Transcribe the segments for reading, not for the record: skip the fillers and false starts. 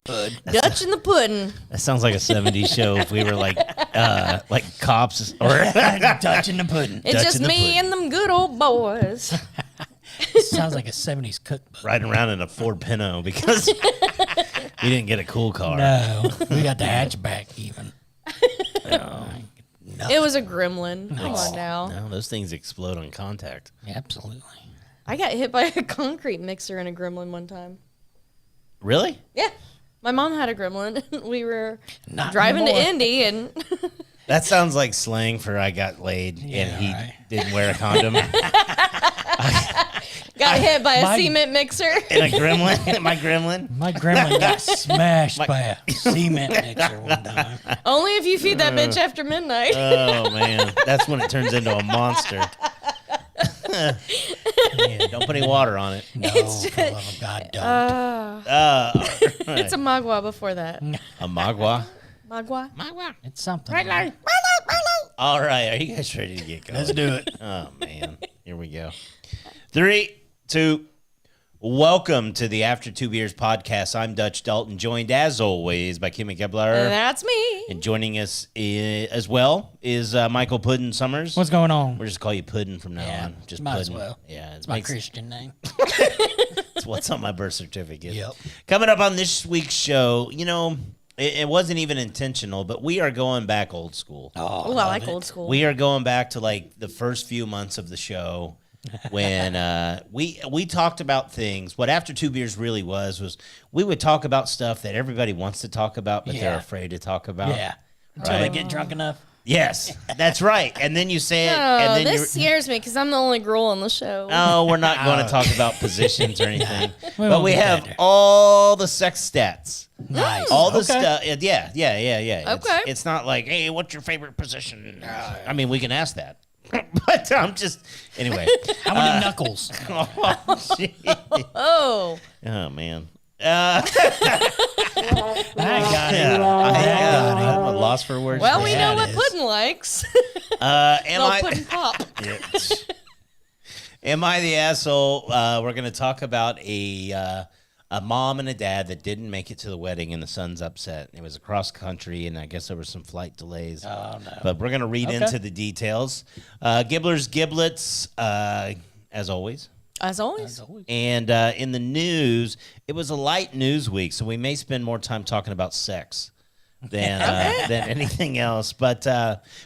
Dutch in the pudding. That sounds like a 70s show if we were like cops or Dutch in the pudding. It's Dutch just in the me pudding. and them good old boys. Sounds like a 70s cookbook. riding around in a Ford Pinto because we didn't get a cool car. No, we got the hatchback even. It was a gremlin. Come on now. No, those things explode on contact. Absolutely. I got hit by a concrete mixer in a gremlin one time. Really? Yeah. My mom had a gremlin. We were Not driving anymore. to Indy and That sounds like slang for I got laid and he right. didn't wear a condom. got hit by a my- cement mixer. And a gremlin, my gremlin. My grandma got smashed by a cement mixer one time. Only if you feed that bitch after midnight. Oh man, that's when it turns into a monster. Yeah, don't put any water on it. No, for the love of God, don't. It's a magua before that. A magua. Magua? It's something. Right. All right, are you guys ready to get going? Let's do it. Oh man, here we go. 3, 2. Welcome to the After 2 Beers podcast. I'm Dutch Dalton, joined as always by Kimmy Kepler. That's me. And joining us as well is Michael Puddin Summers. What's going on? We'll just call you Puddin from now Yeah, on. Just might as Puddin. well. Yeah, It's my Christian name. It's what's on my birth certificate. Yep. Coming up on this week's show, you know, it wasn't even intentional, but we are going back old school. Oh, Oh, I like old school. We are going back to like the first few months of the show when we talked about things. What After 2 Beers really was we would talk about stuff that everybody wants to talk about, but they're Yeah. afraid to talk about. Yeah. Until Right. they get drunk enough. Yes, that's right. And then you say it, Oh, and then this scares me because I'm the only girl on the show. oh, we're not going to talk about positions or anything. We But won't we get have there. all the sex stats. Nice. All the Okay. stuff. Yeah. Okay. It's not like, hey, what's your favorite position? I mean, we can ask that. But I'm just, anyway. How many knuckles? Oh, gee. Oh. Oh, man. I got it. I'm a loss for words. Well, we Yeah, know what it is. Puddin likes. Am No I? Puddin Pop. Yeah. Am I the asshole? We're going to talk about a mom and a dad that didn't make it to the wedding, and the son's upset. It was across country, and I guess there were some flight delays. Oh, no. But we're going to read into the details. Gibbler's Giblets, as always. As always. And in the news, it was a light news week, so we may spend more time talking about sex than anything else. But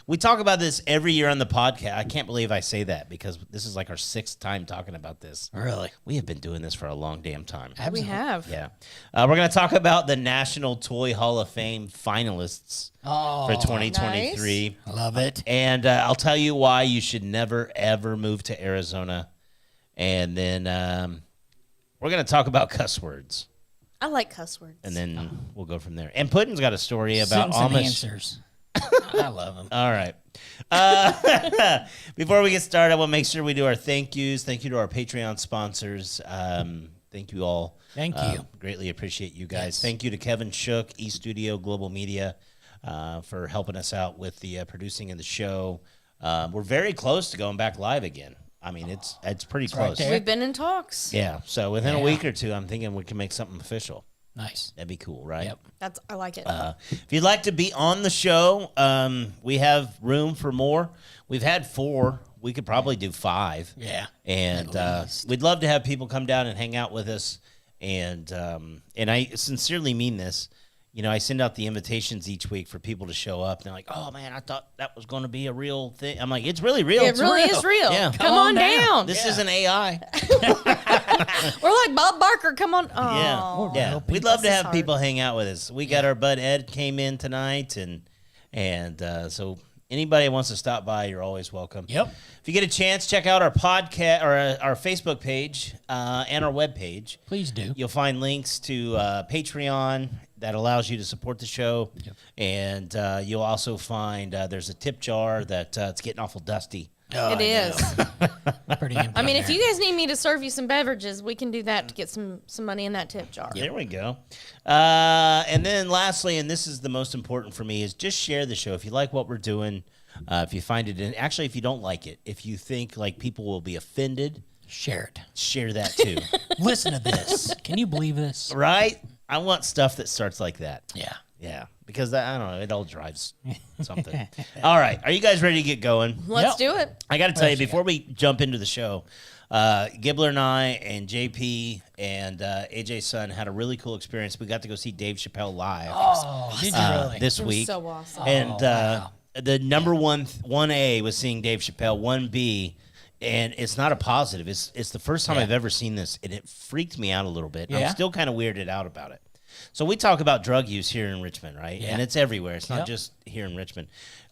we talk about this every year on the podcast. I can't believe I say that because this is like our 6th time talking about this. Really? We have been doing this for a long damn time. We have. Yeah. We're going to talk about the National Toy Hall of Fame finalists Oh, for 2023. love it. And I'll tell you why you should never, ever move to Arizona. And then we're going to talk about cuss words. I like cuss words. And then we'll go from there. And Puddin's got a story about Sentence and Amish. answers. I love them. All right. Before we get started, I want to make sure we do our thank yous. Thank you to our Patreon sponsors. Thank you all. Thank you. Greatly appreciate you guys. Yes. Thank you to Kevin Shook, E-Studio Global Media, for helping us out with the producing of the show. We're very close to going back live again. I mean, it's pretty right close. there. We've been in talks. Yeah. So within a Yeah. week or two, I'm thinking we can make something official. Nice. That'd be cool, right? Yep. I like it. If you'd like to be on the show, we have room for more. We've had 4. We could probably do 5. Yeah. And At least. we'd love to have people come down and hang out with us. And I sincerely mean this. You know, I send out the invitations each week for people to show up. And they're like, oh, man, I thought that was going to be a real thing. I'm like, it's really real. it It's really real. is real. Yeah. Come on down. This isn't AI. We're like Bob Barker. Come on. Oh. Yeah, yeah. real We'd love to Bless his have heart. people hang out with us. We got our bud Ed came in tonight, and so anybody that wants to stop by, you're always welcome. Yep. If you get a chance, check out our podcast or our Facebook page and our webpage. Please do. You'll find links to Patreon that allows you to support the show, and you'll also find there's a tip jar that it's getting awful dusty. Oh, It is. Pretty empty. I mean, in if there. you guys need me to serve you some beverages, we can do that to get some money in that tip jar. There we go. And then lastly, and this is the most important for me, is just share the show. If you like what we're doing, if you find it, actually, if you don't like it, if you think like people will be offended, Share it. share that too. Listen to this. Can you believe this? Right? I want stuff that starts like that. Yeah. Yeah, because I don't know, it all drives something. All right, are you guys ready to get going? Let's do it. I got to tell you, before we jump into the show, Gibbler and I and JP and AJ's son had a really cool experience. We got to go see Dave Chappelle live Did you really? this It was week. so awesome. And wow. the number 1A was seeing Dave Chappelle, 1B, and it's not a positive. It's the first time I've ever seen this, and it freaked me out a little bit. Yeah. I'm still kind of weirded out about it. So we talk about drug use here in Richmond, right? Yeah. And it's everywhere. It's not just here in Richmond.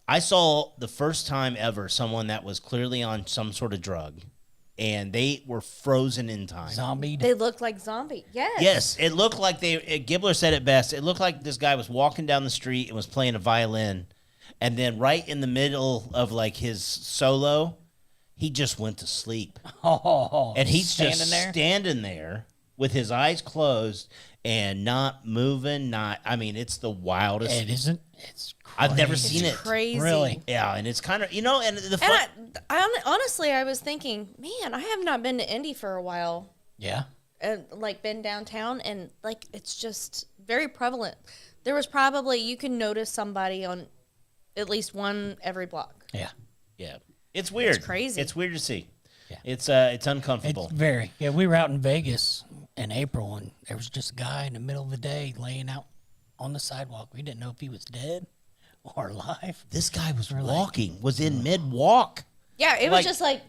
I saw the first time ever someone that was clearly on some sort of drug, and they were frozen in time. Zombie. They looked like zombie. Yes. Yes, it looked like Gibbler said it best. It looked like this guy was walking down the street and was playing a violin, and then right in the middle of like his solo, he just went to sleep. Oh, And he's standing just there. standing there with his eyes closed and not moving. It's the wildest. It isn't. It's crazy. I've never seen it. Crazy. Really? Yeah, and it's kind of, and the And honestly, I was thinking, man, I have not been to Indy for a while. Yeah. And like been downtown, and like it's just very prevalent. There was probably, you can notice somebody on at least one every block. Yeah. yeah, it's weird. It's crazy. It's weird to see. Yeah. It's uncomfortable. It's very. Yeah, we were out in Vegas in April, and there was just a guy in the middle of the day laying out on the sidewalk. We didn't know if he was dead or alive. This guy was walking, was in mid walk. Yeah, it was just like,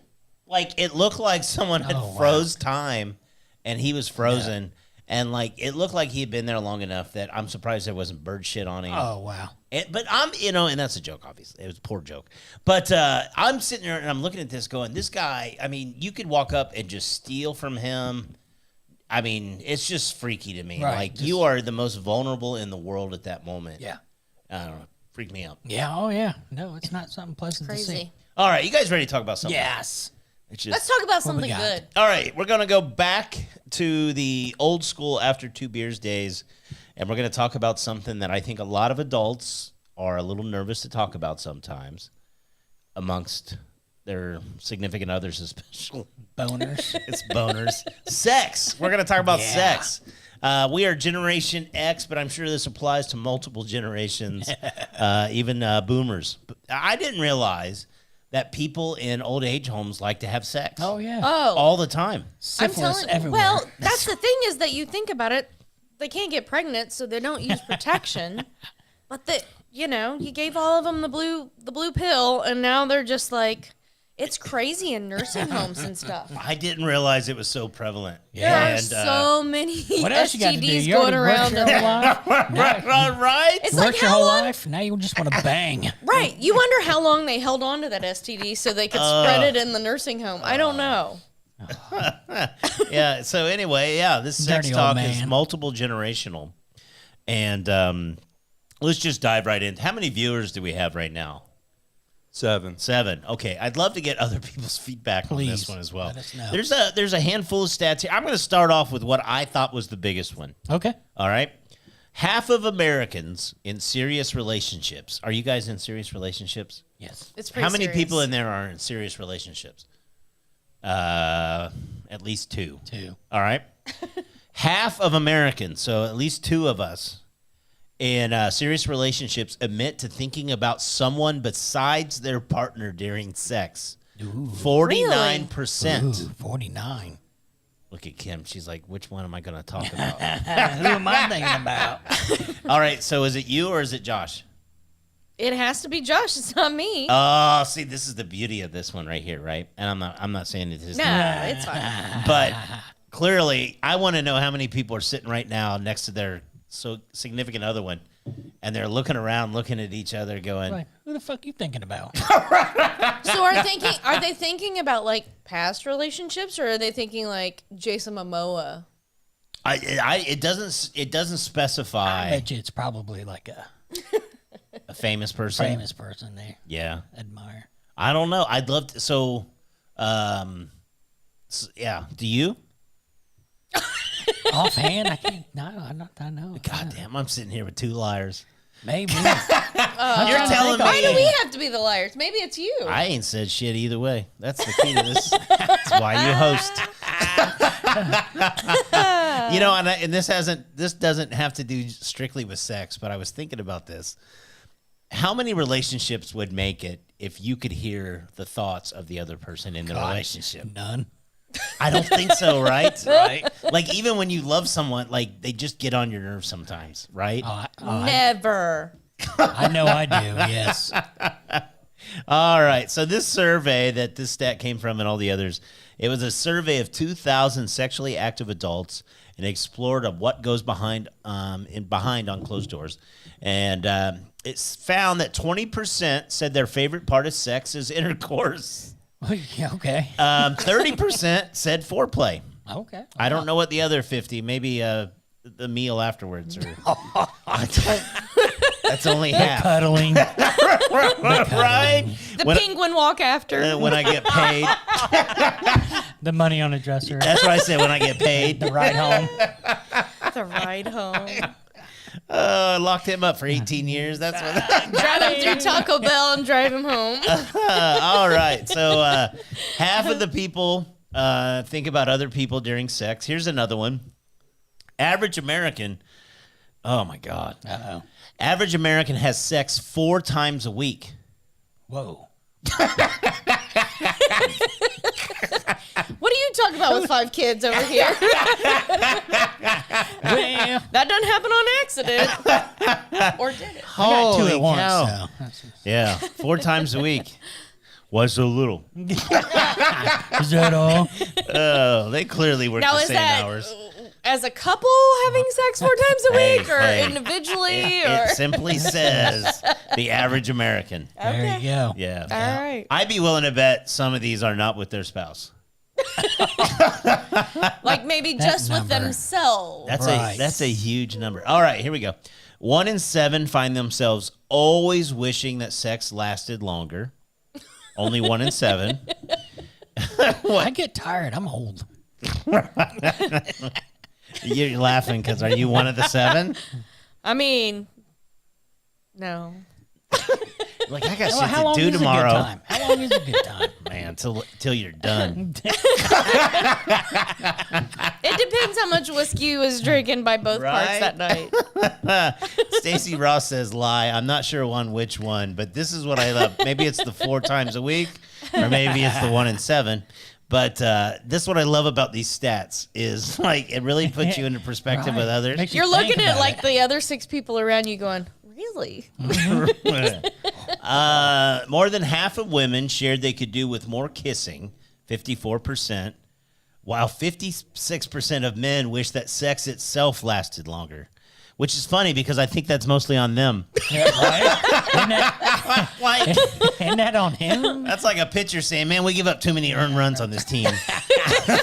It looked like someone had Oh, wow. froze time, and he was frozen, and like it looked like he had been there long enough that I'm surprised there wasn't bird shit on him. Oh, wow. But I'm, and that's a joke, obviously. It was a poor joke. But I'm sitting there and I'm looking at this going, this guy, you could walk up and just steal from him. It's just freaky to me. Right, Like, just- you are the most vulnerable in the world at that moment. Yeah. I don't know. Freak me out. Yeah. Oh, yeah. No, it's not something pleasant to see. crazy. All right, you guys ready to talk about something? Yes. It's just, Let's talk about What we something got? good. all right, we're going to go back to the old school after 2 beers days, and we're going to talk about something that I think a lot of adults are a little nervous to talk about sometimes amongst their significant others, especially. Boners. It's boners. Sex. We're going to talk about Yeah. sex. We are Generation X, but I'm sure this applies to multiple generations, even boomers. But I didn't realize that people in old age homes like to have sex Oh, yeah. Oh, all the time. Syphilis you. everywhere. Well, that's the thing is that you think about it, they can't get pregnant, so they don't use protection. But you gave all of them the blue pill, and now they're just like, it's crazy in nursing homes and stuff. I didn't realize it was so prevalent. Yeah. There are And, so many What else you got to do? STDs You going already worked around. your whole life. right? It's You like worked your how whole long? life. Now you just want to bang. Right. You wonder how long they held on to that STD so they could spread it in the nursing home. I don't know. Yeah. So anyway, this sex Dirty old talk is man. multiple generational, and let's just dive right in. How many viewers do we have right now? 7. 7. Okay, I'd love to get other people's feedback on this Please, one as well. let us know. There's a handful of stats here. I'm going to start off with what I thought was the biggest one. Okay. All right, half of Americans in serious relationships. Are you guys in serious relationships? Yes. It's pretty How many serious. people in there are in serious relationships? At least 2. 2. All right. Half of Americans, so at least 2 of us, in serious relationships admit to thinking about someone besides their partner during sex. 49%. Ooh, 49. Look at Kim. She's like, which one am I going to talk about? Who am I thinking about? All right. So is it you or is it Josh? It has to be Josh. It's not me. Oh, see, this is the beauty of this one right here, right? And I'm not saying it is. No, it's fine. But clearly, I want to know how many people are sitting right now next to their significant other one, and they're looking around, looking at each other, going, Like, who the fuck you thinking about? So are they thinking about like past relationships, or are they thinking like Jason Momoa? it doesn't I specify bet you it's probably like a a famous person. famous person they Yeah. admire. I don't know. I'd love to. So, yeah. Do you? Offhand, I can't. No, I know. God damn, I'm sitting here with 2 liars. Maybe. You're telling me. Why do we have to be the liars? Maybe it's you. I ain't said shit either way. That's the key to this. That's why you host. You know, and this doesn't have to do strictly with sex, but I was thinking about this. How many relationships would make it if you could hear the thoughts of the other person in the relationship? None. I don't think so, right? Right. Like even when you love someone, like they just get on your nerves sometimes, right? Never. I know I do. Yes. All right. So this survey that this stat came from and all the others, it was a survey of 2,000 sexually active adults and explored of what goes behind on closed doors. And it's found that 20% said their favorite part of sex is intercourse. Yeah, okay. 30% said foreplay. Okay. I don't know what the other 50, maybe the meal afterwards. Or I don't, that's only half. Cuddling. Right? The penguin walk after. When I get paid. The money on a dresser. That's what I said, when I get paid. The ride home. The ride home. I locked him up for 18 years. That's what. Drive him through Taco Bell and drive him home. All right. So half of the people think about other people during sex. Here's another one. Average American. Oh, my God. Uh-oh. Average American has sex 4 times a week. Whoa. What are you talking about with 5 kids over here? Well, That doesn't happen on accident. Or did it? I got 2 Holy at once. cow. So. Yeah, 4 times a week. Why so little? Is that all? Oh, they clearly work Now, the is same that hours. as a couple having sex 4 times a Hey, week or hey. individually? Or It simply says the average American. There you go. Yeah. All right. I'd be willing to bet some of these are not with their spouse. Like maybe That just with number. themselves. Right. That's a huge number. All right, here we go. 1 in 7 find themselves always wishing that sex lasted longer. Only 1 in 7. I get tired. I'm old. You're laughing because are you one of the 7? I mean, no. Like I got Well, shit how to long do is a good tomorrow. time? How long is a good time? Man, till you're done. It depends how much whiskey you was drinking by both parts Right? that night. Stacy Ross says lie. I'm not sure on which one, but this is what I love. Maybe it's the 4 times a week, or maybe it's the 1 in 7. But this is what I love about these stats is like it really puts you into perspective with Right. others. Makes you You're think looking at about like it. the other 6 people around you going, really? More than half of women shared they could do with more kissing, 54%, while 56% of men wish that sex itself lasted longer. Which is funny because I think that's mostly on them. Yeah, right? Like, Isn't that on him? that's like a pitcher saying, man, we give up too many earned runs on this team.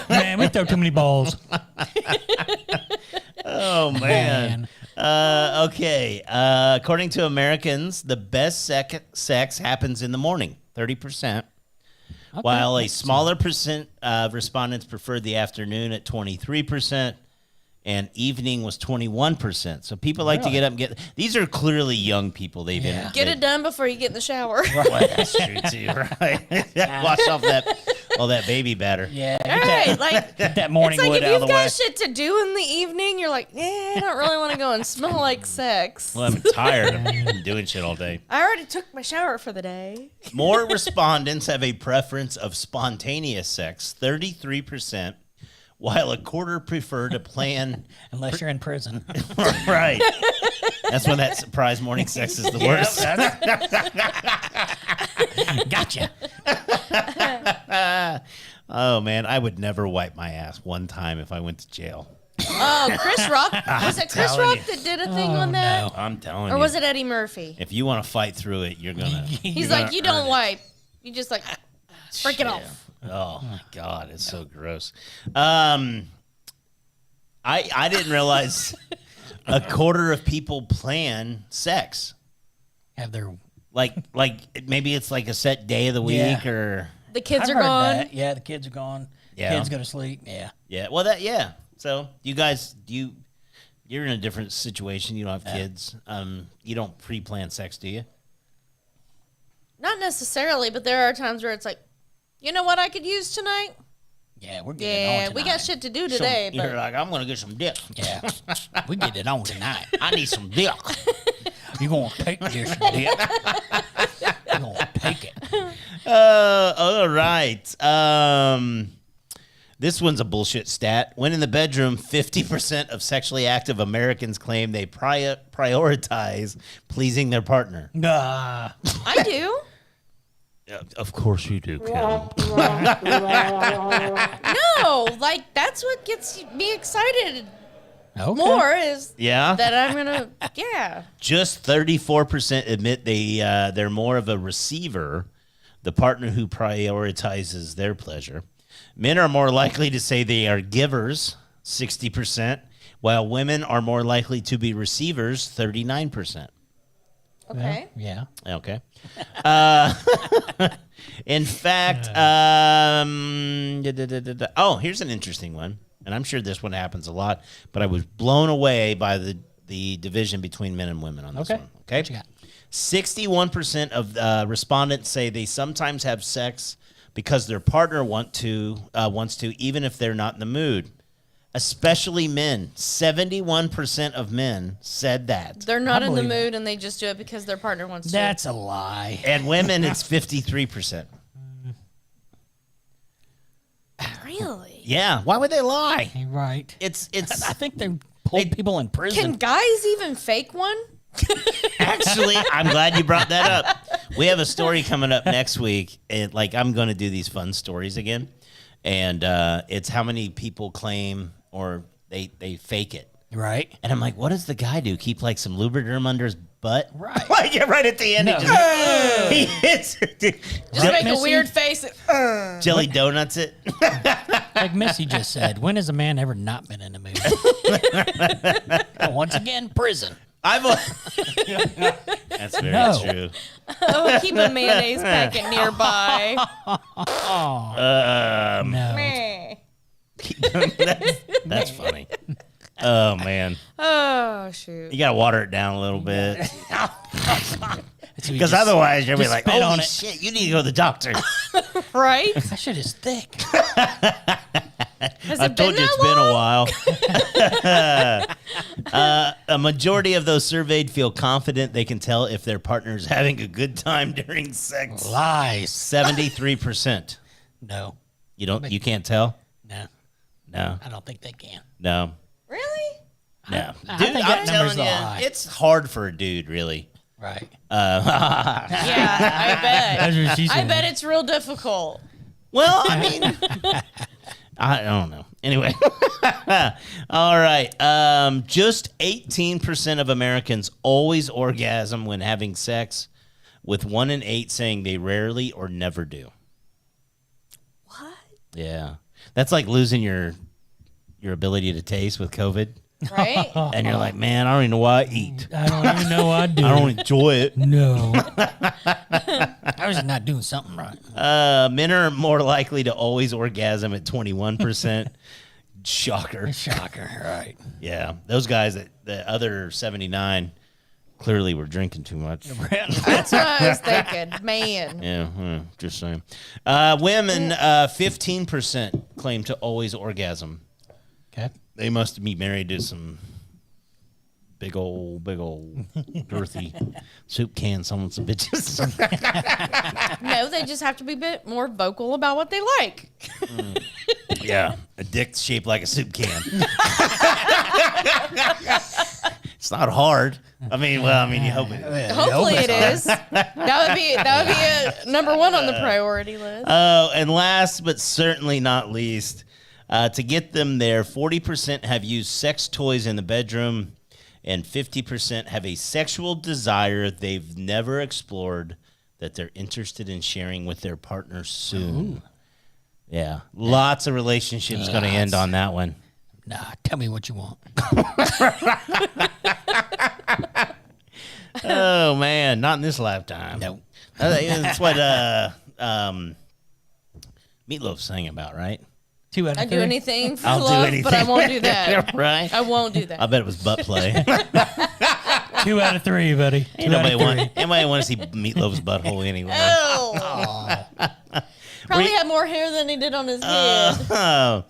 Man, we throw too many balls. Oh, man. Okay. According to Americans, the best sex happens in the morning, 30%, while a smaller percent of respondents preferred the afternoon at 23%. And evening was 21%. So people like to get up and get. These are clearly young people. They've been Get it done before you get in the shower. Well, that's true too, right? Wash off all that baby batter. Yeah. All right, like Get that morning it's like wood if out of you've the way. got shit to do in the evening, you're like, I don't really want to go and smell like sex. Well, I'm tired of doing shit all day. I already took my shower for the day. More respondents have a preference of spontaneous sex, 33%, while a quarter prefer to plan. Unless you're in prison. Right. That's when that surprise morning sex is the worst. Gotcha. Oh, man. I would never wipe my ass one time if I went to jail. Oh, Chris Rock. Was it Chris telling Rock you. that did a thing on that? no. I'm telling Or you. was it Eddie Murphy? If you want to fight through it, you're going to. He's like, you don't wipe. You just like, break it off. Oh my God, it's so gross. I didn't realize a quarter of people plan sex. Have their Like maybe it's like a set day of the week Yeah. or The kids I've are heard gone. that. Yeah, the kids are gone. Yeah. Kids go to sleep. Yeah. yeah. Well, So you guys, you're in a different situation. You don't have kids. You don't pre-plan sex, do you? Not necessarily, but there are times where it's like, you know what I could use tonight? Yeah, we're getting Yeah, on we tonight. got shit to do today, You're but like, I'm gonna get some dick. Yeah, we get it on tonight. I need some dick. You gonna take this dick? You gonna take it? All right. This one's a bullshit stat. When in the bedroom, 50% of sexually active Americans claim they prioritize pleasing their partner. Nah. I do. Of course you do, Kim. No, like that's what gets me excited Okay. more is Yeah? that I'm gonna Just 34% admit they're more of a receiver, the partner who prioritizes their pleasure. Men are more likely to say they are givers, 60%, while women are more likely to be receivers, 39%. Okay. Yeah. Okay. In fact, oh, here's an interesting one, and I'm sure this one happens a lot, but I was blown away by the division between men and women on this Okay. one. Okay. What you got? 61% of respondents say they sometimes have sex because their partner wants to, even if they're not in the mood. Especially men. 71% of men said that. They're not in the believe mood and they just do it because their partner wants to. That's a lie. And women, it's 53%. Really? Yeah. Why would they lie? You're right. It's I think they pulled people in prison. Can guys even fake one? actually, I'm glad you brought that up. We have a story coming up next week. And like, I'm going to do these fun stories again. And it's how many people claim or they fake it. Right. And I'm like, what does the guy do? Keep like some Lubriderm under his butt? Right. Like, yeah, right at the end, No. he hits it. Just make Missy? a weird face. Jelly donuts it. Like Missy just said, when has a man ever not been in the mood? Once again, prison. That's very No. true. Oh, keep a mayonnaise packet nearby. No. Meh. That's funny. Oh man, Oh shoot. you gotta water it down a little bit So you because just- otherwise you'll be just like, spit on "Holy it. shit, you need to go to the doctor." Right? That shit is thick. Has I it told been you it's that been a while. A majority of those surveyed feel confident they can tell if their partner's having a good time during sex. Lies. 73%. No. You can't tell? No. No. I don't think they can. No. Really? No. I Dude, think I'm that number's telling a you, lie. it's hard for a dude, really. Right. Yeah, I bet. That's what she I said. bet it's real difficult. Well, I mean, I don't know. Anyway, all right. Just 18% of Americans always orgasm when having sex, with 1 in 8 saying they rarely or never do. What? Yeah, that's like losing your ability to taste with COVID, Right? and you're like, man, I don't even know why I eat. I don't even know I do. I don't enjoy it. No. I was not doing something right. Men are more likely to always orgasm at 21%. Shocker. Shocker. Right. Yeah, those guys, the other 79, clearly were drinking too much. That's what I was thinking. Man. Yeah, just saying. Women, 15% claim to always orgasm. Okay. They must be married to some big old, girthy soup can. Someone's bitches. No, they just have to be a bit more vocal about what they like. Yeah, a dick shaped like a soup can. It's not hard. I mean, you hope it is. Hopefully it is. That would be a number one on the priority list. Oh, and last but certainly not least, to get them there, 40% have used sex toys in the bedroom, and 50% have a sexual desire they've never explored that they're interested in sharing with their partner soon. Ooh. Yeah, lots of relationships going to end on that one. Nah, tell me what you want. Oh man, not in this lifetime. No. That's what Meatloaf sang about, right? 2 out of I'd 3. do anything for I'll do love, anything. but I won't do that. Right? I won't do that. I bet it was butt play. 2 out of 3, buddy. Ain't nobody want to see Meatloaf's butthole anyway. Oh. Probably had more hair than he did on his head.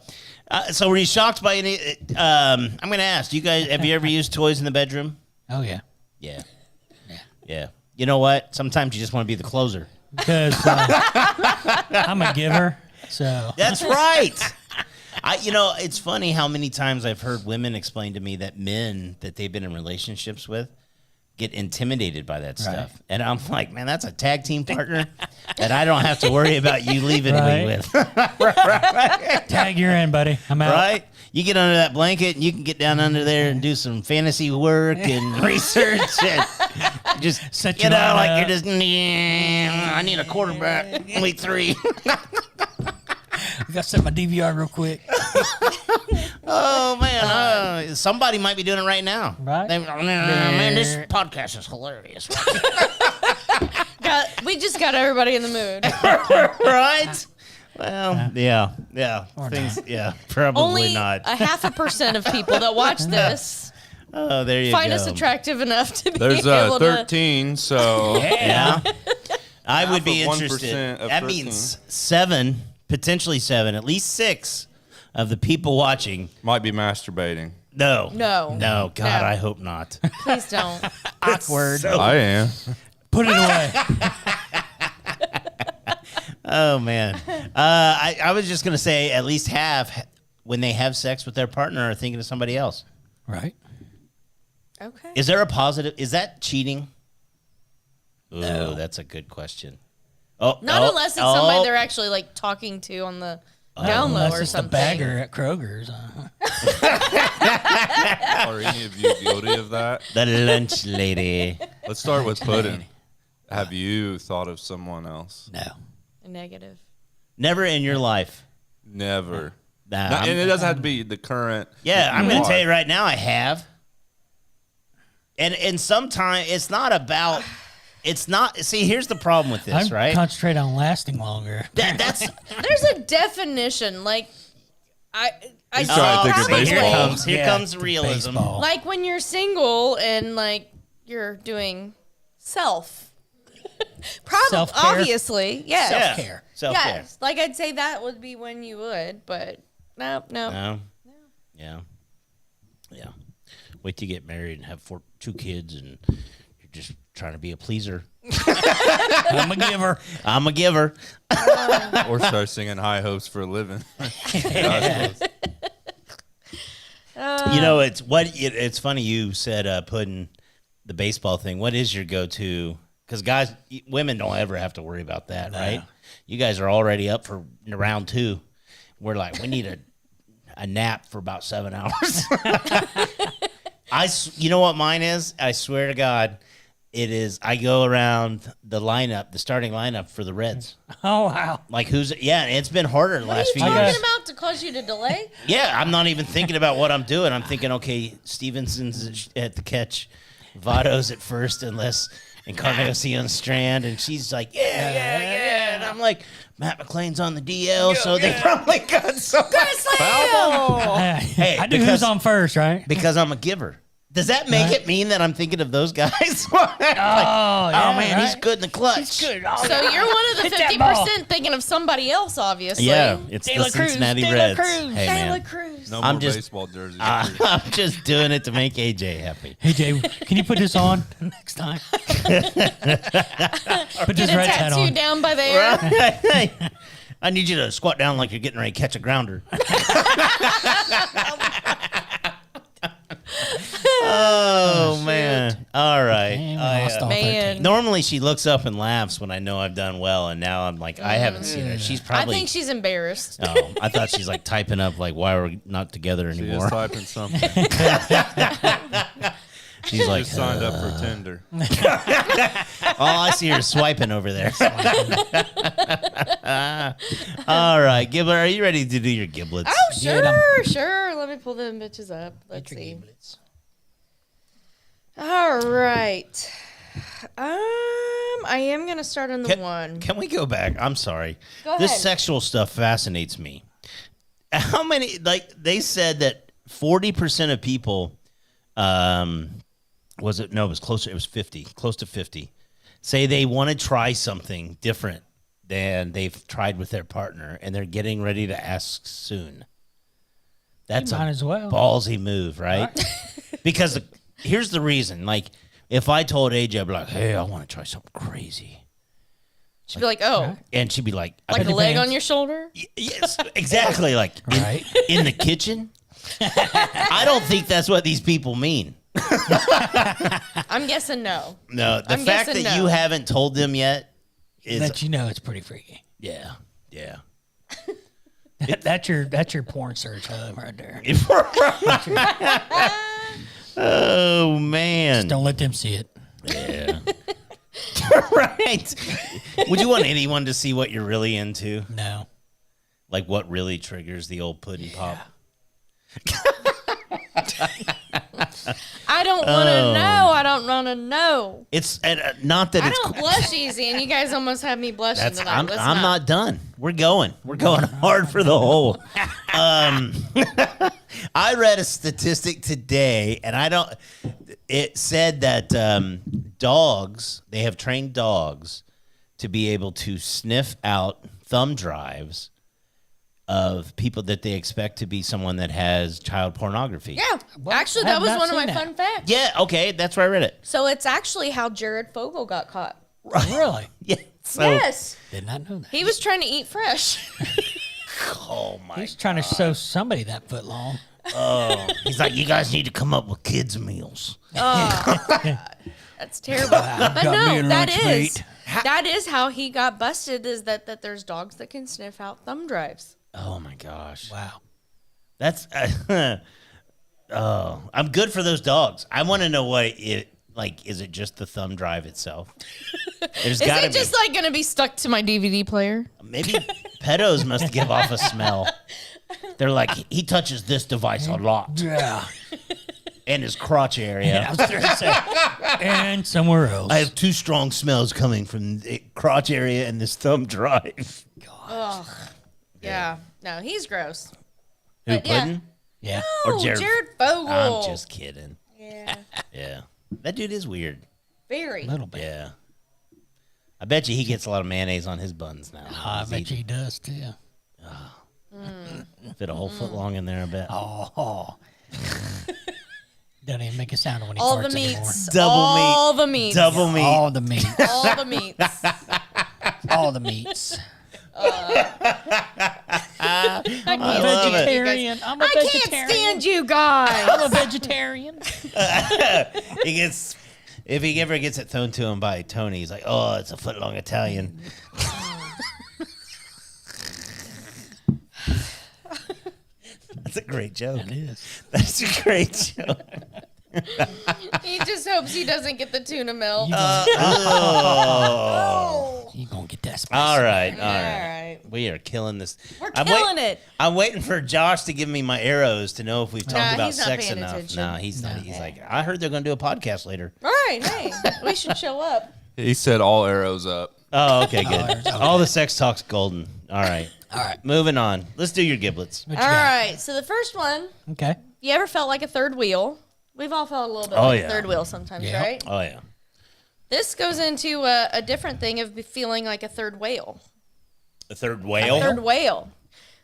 So were you shocked by any? I'm going to ask. You guys, have you ever used toys in the bedroom? Oh yeah. Yeah. You know what? Sometimes you just want to be the closer. Because I'm a giver, so That's right. It's funny how many times I've heard women explain to me that men that they've been in relationships with get intimidated by that stuff. And I'm like, man, that's a tag team partner that I don't have to worry about you leaving me with. tag you're in, buddy. I'm out. Right? You get under that blanket and you can get down under there and do some fantasy work and research and just, Set you your know, line like up. you're just, I need a quarterback, week 3. I got to set my DVR real quick. Oh, man. Somebody might be doing it right now. Right? Man, this podcast is hilarious. We just got everybody in the mood. Right? Well, yeah. Things, probably Only not. a 0.5% of people that watch this Oh, there you find go. us attractive enough to be There's able to. 13, so Yeah. I would Half be of 1% interested. of That 13. means 7, potentially 7, at least 6 of the people watching. might be masturbating. No. No. No, God, No. I hope not. Please don't. Awkward. I am. Put it away. Oh, man. I was just going to say at least half, when they have sex with their partner, are thinking of somebody else. Right? Okay. Is there a positive? Is that cheating? Oh, that's a good question. Oh, Not unless it's somebody they're actually like talking to on the down low Unless or it's the something. bagger at Kroger's. Are any of you guilty of that? the lunch lady. Let's start with Puddin. Have you thought of someone else? No. Negative. Never in your life. Never. Nah, And it doesn't have to be the current. yeah, I'm going to Why? tell you right now, I have. And sometimes it's not about. It's not. See, here's the problem with this, I'm right? concentrate on lasting longer. That's. There's a definition. Like, I He's trying to think of probably- baseball. Here comes realism. Baseball. Like when you're single and like you're doing self. Probably, Self-care? obviously, yes. Yeah. Self-care. Self-care. Yes, like I'd say that would be when you would, but no. No. Yeah. Wait till you get married and have 2 kids, and you're just trying to be a pleaser. I'm a giver. I'm a giver. Or start singing high hopes for a living. You know, it's funny you said putting the baseball thing. What is your go-to? Because guys, women don't ever have to worry about that, right? You guys are already up for round 2. We're like, we need a nap for about 7 hours. You know what mine is? I swear to God, it is. I go around the starting lineup for the Reds. Oh, wow. Like it's been harder the last few What are you years. talking about to cause you to delay? Yeah, I'm not even thinking about what I'm doing. I'm thinking, okay, Stevenson's at the catch, Votto's at first, and Encarnacion Strand, and she's like, yeah. And I'm like, Matt McLean's on the DL, so they probably got some. Hey, I do because- who's on first, right? Because I'm a giver. Does that make it mean that I'm thinking of those guys? yeah, oh man, he's right? good in the clutch. So you're one of the Hit that ball. 50% thinking of somebody else, obviously. Yeah, it's De La the Cruz, Cincinnati De La Reds. Cruz. Hey De La man, Cruz. No I'm more just- baseball jerseys. I'm just doing it to make AJ happy. Hey, Jay, can you put this on next time? Put Get this a red hat tattoo on. down by there. I need you to squat down like you're getting ready to catch a grounder. Oh man! All right. Man, we lost all Man. 13. Normally she looks up and laughs when I know I've done well, and now I'm like, I haven't seen her. She's I probably. think she's embarrassed. Oh, I thought she's like typing up like, why we're not together She is anymore. typing something. She's like, Just signed up for Tinder. all I see her swiping over there. All right, Giblet, are you ready to do your giblets? Oh, Get 'em. sure. Let me pull them bitches up. Let's see. All right. I am gonna start on the one. Can we go back? I'm sorry. Go This ahead. sexual stuff fascinates me. How many? Like they said that 40% of people, was it? No, it was closer. It was 50, close to 50. Say they want to try something different than they've tried with their partner, and they're getting ready to ask soon. That's might a as well. ballsy move, right? Because here's the reason. Like, if I told AJ, I'd be like, hey, I want to try something crazy. She'd be like, oh, And she'd be like, like a It leg depends. on your shoulder? yes, exactly. Like, Right. in the kitchen? I don't think that's what these people mean. I'm guessing no. No, the I'm fact that guessing you no. haven't told them yet is, That you know it's pretty freaky. yeah, yeah. That's your porn search hub right there. Oh, man. Don't let them see it. Yeah. Right. Would you want anyone to see what you're really into? No. Like what really triggers the old pudding pop? I don't want to know. I don't want to know. It's not that I it's. don't blush easy, and you guys almost have me blushing That's tonight. I'm Let's not done. We're going hard for the hole. I read a statistic today, and it said that dogs, they have trained dogs to be able to sniff out thumb drives of people that they expect to be someone that has child pornography. Yeah, actually, I that have was not one of my seen that. fun facts. Yeah, okay, that's where I read it. So it's actually how Jared Fogle got caught. Really? Yeah. So, Yes, Did not know that. he was trying to eat fresh. oh my. He's trying to show somebody that foot long. Oh, he's like, you guys need to come up with kids meals. That's terrible. But got me no, a that lunch is meat. that is how he got busted. Is that there's dogs that can sniff out thumb drives. Oh my gosh. Wow. That's oh, I'm good for those dogs. I want to know what it like. Is it just the thumb drive itself? There's Is got to it just like gonna be stuck to my DVD player? maybe pedos must give off a smell. They're like, he touches this device a lot Yeah. in his crotch area. I was going to say, and somewhere else. I have two strong smells coming from the crotch area and this thumb drive. Yeah. No, he's gross. Who, But yeah. Puddin'? Yeah. Or Oh, Jared- Jared Fogle. I'm just kidding. Yeah. Yeah. That dude is weird. Very. A little bit. Yeah. I bet you he gets a lot of mayonnaise on his buns now. I He's bet eating- he does too. Fit a whole foot long in there, I bet. Oh. Doesn't even make a sound when he All farts the anymore. meats. Double all meat. the meats. Double meat. All the meat. All the meats. All the meats. I I'm a love it. vegetarian. I'm a I can't vegetarian. stand you guys. I'm a vegetarian. He gets, if he ever gets it thrown to him by Tony, he's like, oh, it's a foot long Italian. That's a great joke. It is. That's a great joke. He just hopes he doesn't get the tuna melt. Oh. You gonna get that spicy. All right. All right. We are killing this. We're I'm killing it. I'm waiting for Josh to give me my arrows to know if we've talked Nah, about he's not sex paying enough. attention. No, he's not. He's like, I heard they're going to do a podcast later. All right. Hey, we should show up. He said all arrows up. Oh, okay, good. there's- All the sex talk's golden. All right. All right. Moving on. Let's do your giblets. What All you got? right. So the first one, Okay. you ever felt like a third wheel? We've all felt a little bit Oh, like yeah. a third wheel sometimes, Yeah. right? Oh, yeah. This goes into a different thing of feeling like a third whale. The third whale? Third whale.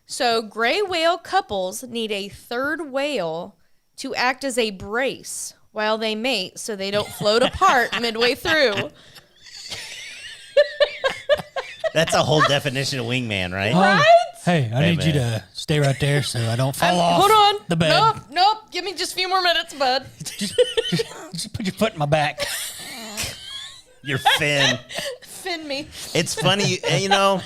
So gray whale couples need a third whale to act as a brace while they mate so they don't float apart midway through. That's a whole definition of wingman, right? Right? Hey, I need you man. to stay right there so I don't fall off Hold on. the bed. Nope. Give me just a few more minutes, bud. Just put your foot in my back. Your fin. Fin me. It's funny, you know,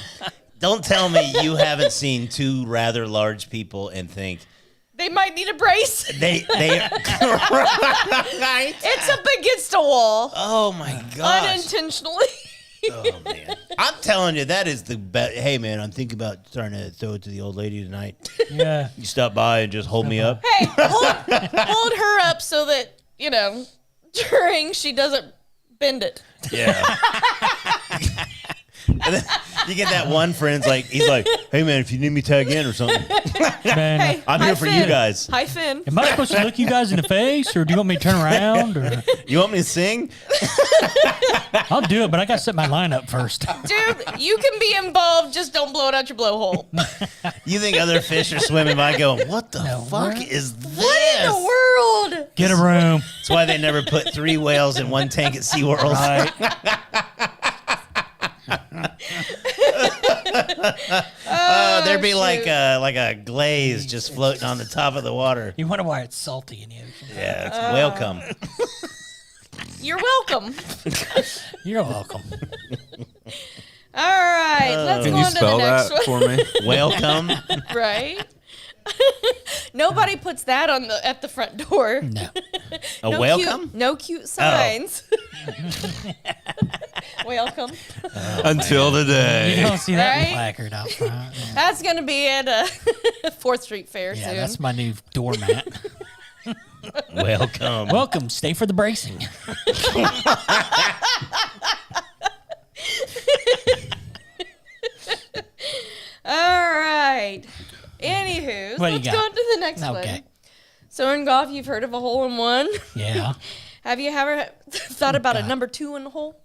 don't tell me you haven't seen two rather large people and think They might need a brace. they right? It's up against a wall. Oh my gosh. Unintentionally. Oh man. I'm telling you, that is the best. Hey man, I'm thinking about trying to throw it to the old lady tonight. Yeah. You stop by and just hold me up. Hey, hold her up so that, during she doesn't bend it. Yeah. And then you get that one friend's like, he's like, Hey, man, if you need me, tag in or something. Man, Hey, I'm hi, here for you Finn. guys. Hi, Finn. am I supposed to look you guys in the face, or do you want me to turn around? Or You want me to sing? I'll do it, but I got to set my line up first. Dude, you can be involved. Just don't blow it out your blowhole. You think other fish are swimming by going, what the No, fuck what? is this? What in the world? Get a room. That's why they never put 3 whales in one tank at SeaWorld. Right. There'd be shoot. like a glaze just floating on the top of the water. You wonder why it's salty in the ocean. Yeah, it's welcome. You're welcome. You're welcome. All right, let's Can go you on to the spell next that one. for me? Welcome. Right? Nobody puts that on at the front door. No. A No welcome? Cute, no cute signs. Welcome. Until You today. don't see that Right? placard out front. That's gonna be at 4th Street Fair Yeah, soon. that's my new doormat. Welcome. Welcome. Stay for the bracing. All right. Anywho, What do you let's got? go on to the next Okay. one. So in golf, you've heard of a hole in one. Yeah. Have you ever thought about a number 2 in the hole?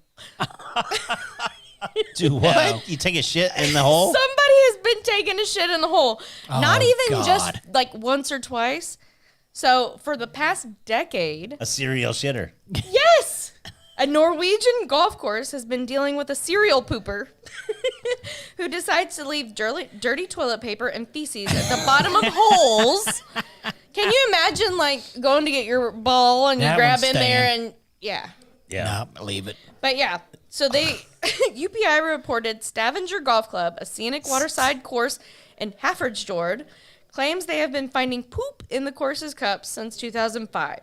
Do what? You take a shit in the hole? Somebody has been taking a shit in the hole. Not Oh, even just God. like once or twice. So for the past decade, A serial shitter. yes, a Norwegian golf course has been dealing with a serial pooper who decides to leave dirty toilet paper and feces at the bottom of holes. Can you imagine like going to get your ball and you That grab one's in there staying. and yeah. Yeah. No, leave it. But yeah, so they UPI reported Stavanger Golf Club, a scenic waterside course in Hafrsfjord, claims they have been finding poop in the course's cups since 2005.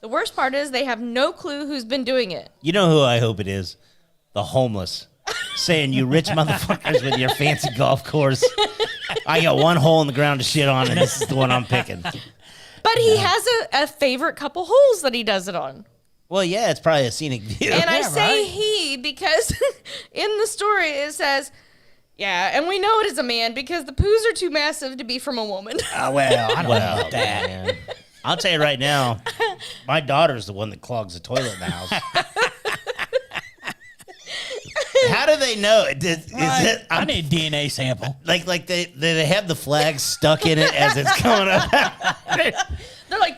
The worst part is they have no clue who's been doing it. You know who I hope it is? The homeless. Saying, you rich motherfuckers with your fancy golf course. I got one hole in the ground to shit on, and this is the one I'm picking. But he has a favorite couple holes that he does it on. Well, yeah, it's probably a scenic view. And I Yeah, say right. he because in the story it says, yeah, and we know it is a man because the poos are too massive to be from a woman. Oh, well, I don't know Well, about that. man. I'll tell you right now, my daughter's the one that clogs the toilet in the house. How do they know? Is it? I need a DNA sample. Like they have the flag stuck in it as it's coming up. They're like,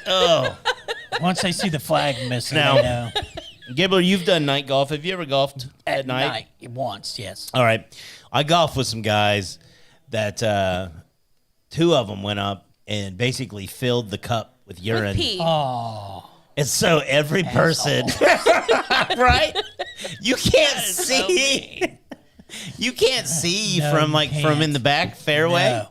Oh, Once they see the flag missing, Now- they know. Gibbler, you've done night golf. Have you ever golfed at night? Once, yes. All right, I golfed with some guys that 2 of them went up and basically filled the cup with urine. with pee. Oh, And so every person, right? You can't see. You can't see No, from you from in can't. the back fairway. No.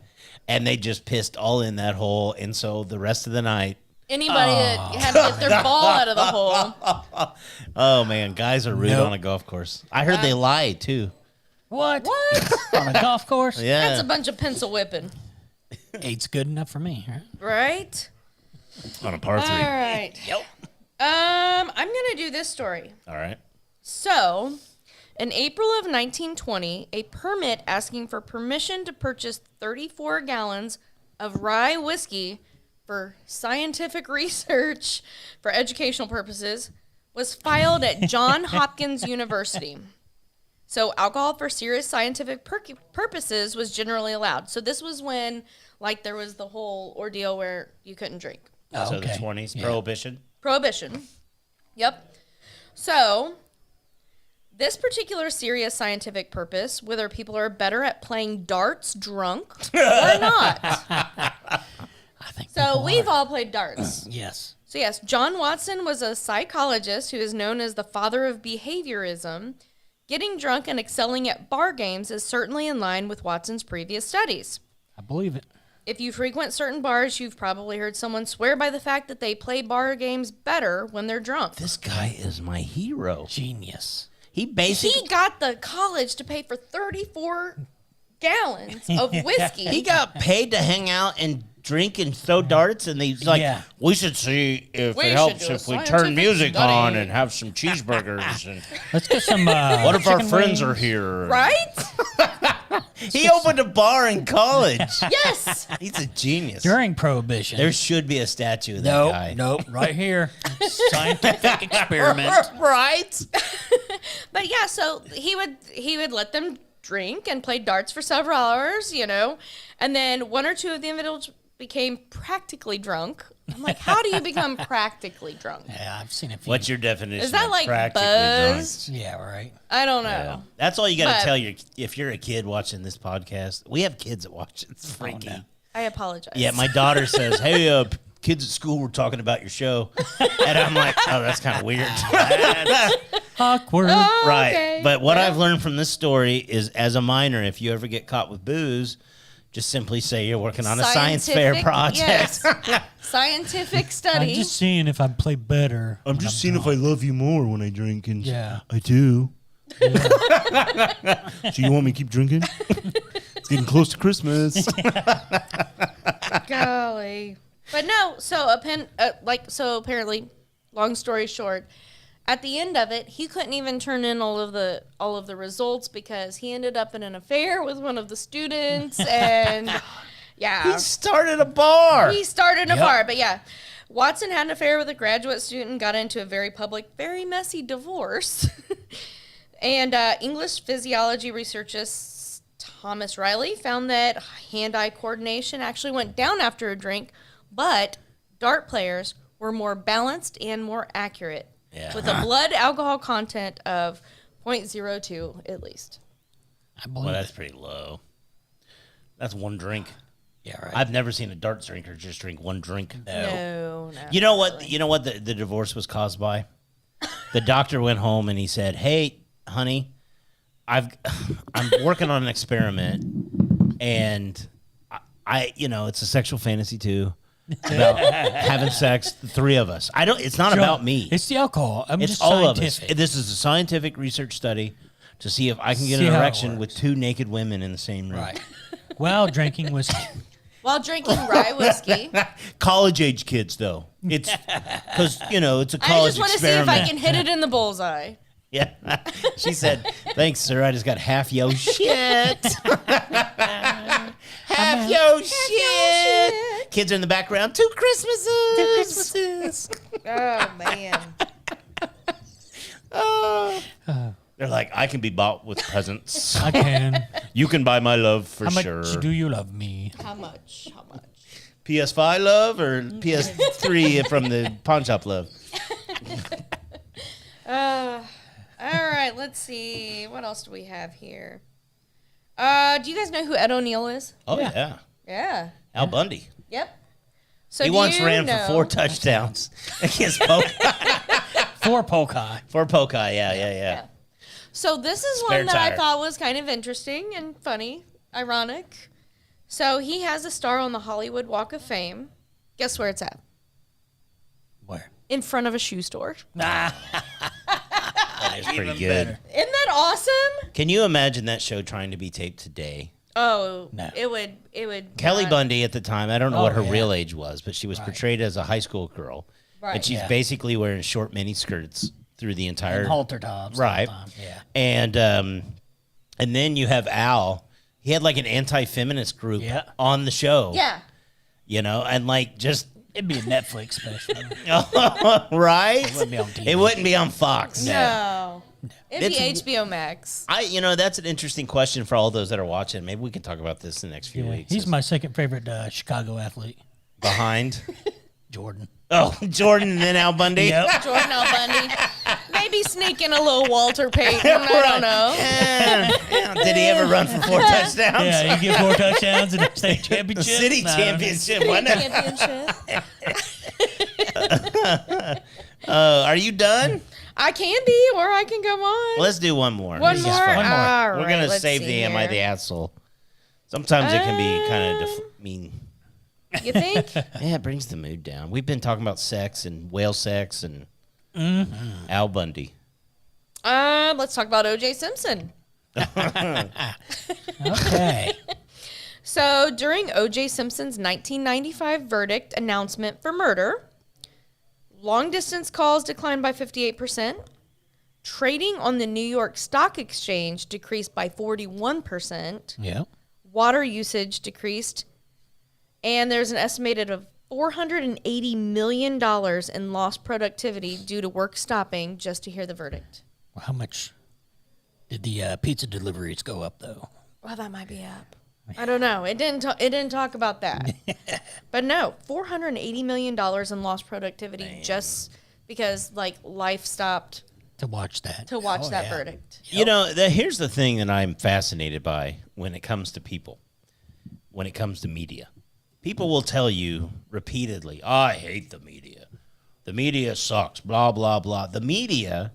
And they just pissed all in that hole. And so the rest of the night, Anybody that had to get their ball out of the hole. oh man, guys are rude Nope. on a golf course. I heard they lie too. what? What? On a golf course? Yeah. That's a bunch of pencil whipping, 8's good enough for me, right? right? On a par 3. All right. Yep. I'm gonna do this story. All right. So, in April of 1920, a permit asking for permission to purchase 34 gallons of rye whiskey for scientific research for educational purposes was filed at Johns Hopkins University. So, alcohol for serious scientific purposes was generally allowed. So, this was when, like, there was the whole ordeal where you couldn't drink. Oh, So okay. the 20s, Yeah. prohibition. Prohibition. Yep. So, this particular serious scientific purpose, whether people are better at playing darts drunk or not. I think So, people we've are. all played darts. Yes. So, yes, John Watson was a psychologist who is known as the father of behaviorism. Getting drunk and excelling at bar games is certainly in line with Watson's previous studies. I believe it. If you frequent certain bars, you've probably heard someone swear by the fact that they play bar games better when they're drunk. This guy is my hero. Genius. He basically He got the college to pay for 34 gallons of whiskey. he got paid to hang out and drink and throw darts, and he's like, Yeah. we should see if We it should helps do a if we turn scientific music study." on and have some cheeseburgers. And Let's get some. what if our chicken friends wings. are here? Right? He opened a bar in college. Yes. He's a genius. During Prohibition. There should be a statue of that guy. Nope, right here. Scientific experiment. Right? But yeah, so he would let them drink and play darts for several hours, and then one or two of the individuals became practically drunk. I'm like, how do you become practically drunk? Yeah, I've seen a few. What's your definition? Is that of like practically buzzed? Yeah, right. I don't know. drunk? Yeah. That's all you got But- to tell if you're a kid watching this podcast. We have kids that watch it. It's freaky. no. I apologize. Yeah, my daughter says, "Hey, kids at school were talking about your show," and I'm like, "Oh, that's kind of weird." Awkward. Oh, Right. okay. But what Yeah. I've learned from this story is, as a minor, if you ever get caught with booze, just simply say you're working on a science fair Scientific- project. yes. Scientific I'm study. just seeing if I play better. I'm when just seeing if I love you more when I drink, and Yeah. I do. So you want me to keep drinking? It's getting close to Christmas. Golly. But no, so apparently, long story short, at the end of it, he couldn't even turn in all of the results because he ended up in an affair with one of the students, and yeah, He started a bar. he started a Yep. bar. But yeah, Watson had an affair with a graduate student, got into a very public, very messy divorce, and English physiology researchist Thomas Riley found that hand-eye coordination actually went down after a drink, but dart players were more balanced and more accurate, with a blood alcohol content of 0.02 at least. I believe Well, it. that's pretty low. That's one drink. Yeah, right. I've never seen a darts drinker just drink one drink. No. You know what? You know what the divorce was caused by? The doctor went home and he said, "Hey, honey, I'm working on an experiment, and it's a sexual fantasy too, about having sex, the three of us. It's not about me. It's the alcohol. I'm It's just all of scientific. us. This is a scientific research study to see if I can get See an how it erection with works. two naked women in the same room." Right. Well, drinking whiskey. While drinking rye whiskey. College age kids, though. It's because it's a I college just want to see experiment. if I can hit it in the bullseye. Yeah. She said, "Thanks, sir. I just got half yo shit." half yo shit. Kids are in the background. Two Christmases. Oh, man. Oh. They're like, "I can be bought with presents. I can. You can buy my love for How sure." much do you love me? How much? How much? PS5 love or PS3 from the pawn shop love? All right, let's see. What else do we have here? Do you guys know who Ed O'Neill is? Oh, yeah. Yeah. Al Bundy. Yep. So He do once you ran know- for 4 touchdowns against Polka. For Polkai. For Polka, yeah. So this is Spare one that I tire. thought was kind of interesting and funny, ironic. So he has a star on the Hollywood Walk of Fame. Guess where it's at? Where? In front of a shoe store. That is pretty Even good. better. Isn't that awesome? Can you imagine that show trying to be taped today? Oh, No. it would. Kelly not- Bundy at the time, I don't know Oh, what her yeah. real age was, but she was portrayed as a high school girl. Right. And she's Yeah. basically wearing short mini skirts through the entire And halter tops. Right. all the time. Yeah. And then you have Al. He had like an anti-feminist group Yeah. on the show. Yeah. And like just It'd be a Netflix special. right? It wouldn't be on TV. It wouldn't be on Fox. No. It'd be It's- HBO Max. That's an interesting question for all those that are watching. Maybe we can talk about this in the next few Yeah. weeks. He's my second favorite Chicago athlete, behind. Jordan. Oh, Jordan and then Al Bundy. Yep. Jordan L. Bundy. Maybe sneak in a little Walter Payton. I don't know. Yeah. Did he ever run for 4 touchdowns? Yeah, he get 4 touchdowns in the state championship. The city No, I don't know. championship. Why not? Championship. Are you done? I can be, or I can go on. Let's do one more. One This more. is fun. One more. All We're right, gonna let's save see the "Am I here. the asshole"? Sometimes it can be kind of mean. You think? Yeah, it brings the mood down. We've been talking about sex and whale sex and Al Bundy. Let's talk about O.J. Simpson. Okay. So during O.J. Simpson's 1995 verdict announcement for murder, long distance calls declined by 58%. Trading on the New York Stock Exchange decreased by 41%. Yeah. Water usage decreased. And there's an estimated of $480 million in lost productivity due to work stopping just to hear the verdict. Well, how much did the pizza deliveries go up, though? Well, that might be up. I don't know. It didn't talk about that. But no, $480 million in lost productivity just because like life stopped To watch that. to watch that yeah. verdict. You know, here's the thing that I'm fascinated by when it comes to people, when it comes to media. People will tell you repeatedly, I hate the media. The media sucks, blah, blah, blah. The media,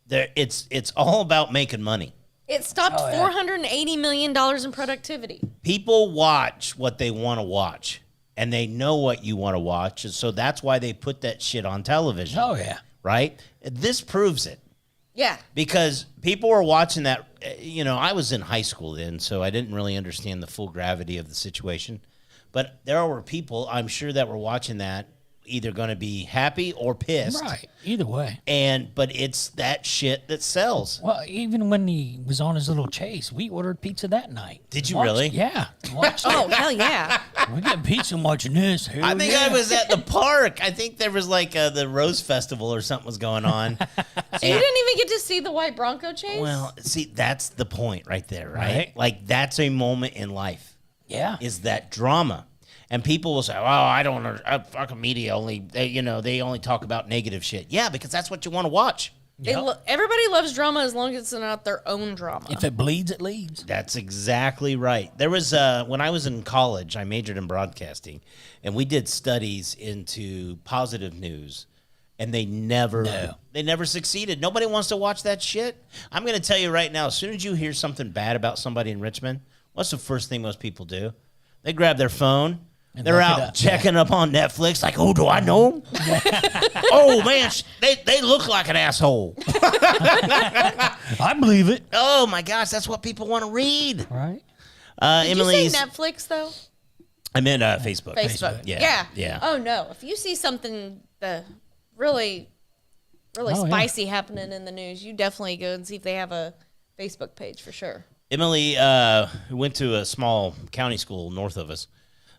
it's all about making money. It stopped Oh, yeah. $480 million in productivity. People watch what they want to watch, and they know what you want to watch, and so that's why they put that shit on television. Oh, yeah. Right? This proves it. Yeah. Because people were watching that, I was in high school then, so I didn't really understand the full gravity of the situation. But there were people, I'm sure, that were watching that either going to be happy or pissed. Right. Either way. But it's that shit that sells. Well, even when he was on his little chase, we ordered pizza that night. Did you really? Yeah. Watched Oh, hell yeah. We got pizza and watching this. I think I was at the park. I think there was like the Rose Festival or something was going on. So you didn't even get to see the white Bronco chase? Well, see, that's the point right there, right? Right. Like that's a moment in life. Yeah. Is that drama. And people will say, "Oh, I don't know. Fucking media they only talk about negative shit." Yeah, because that's what you want to watch. Everybody loves drama as long as it's not their own drama. If it bleeds, it leads. That's exactly right. There was when I was in college, I majored in broadcasting, and we did studies into positive news, and they never succeeded. Nobody wants to watch that shit. I'm going to tell you right now, as soon as you hear something bad about somebody in Richmond, what's the first thing most people do? They grab their phone. And They're look it out up. checking up on Netflix, like, oh, do I know him? Oh, man, they look like an asshole. I believe it. Oh, my gosh, that's what people want to read. Right. Did Emily's, you say Netflix, though? I meant Facebook. Facebook. Yeah. Oh, no. If you see something really Oh, yeah. spicy happening in the news, you definitely go and see if they have a Facebook page for sure. Emily went to a small county school north of us.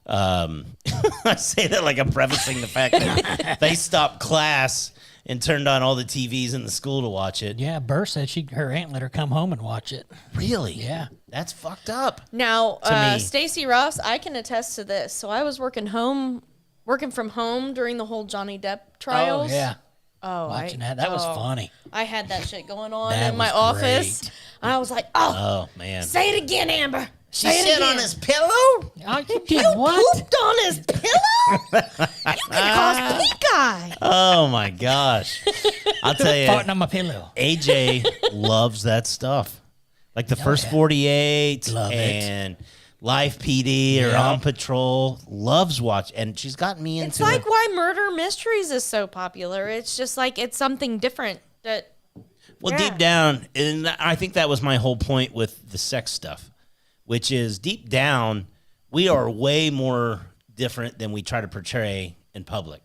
I say that like I'm prefacing the fact that they stopped class and turned on all the TVs in the school to watch it. Yeah, Burr said her aunt let her come home and watch it. Really? Yeah. That's fucked up. Now, me. Stacey Ross, I can attest to this. So I was working from home during the whole Johnny Depp trials. Oh, yeah. Oh, Watching that. That was funny. I had that shit going on That in my was office. great. And I was like, oh, Oh, man. say it again, Amber. She Say it sit again. on his pillow? Oh, you did You what? pooped on his pillow? You can cause pink eye. Oh, my gosh. I'll tell you, Farting on my pillow. AJ loves that stuff. Like the first 48 Love it. and Life PD or Yeah. On Patrol. Loves watch. And she's gotten me into It's like it. why Murder Mysteries is so popular. It's just like it's something different that Well, Yeah. deep down, and I think that was my whole point with the sex stuff, which is deep down, we are way more different than we try to portray in public,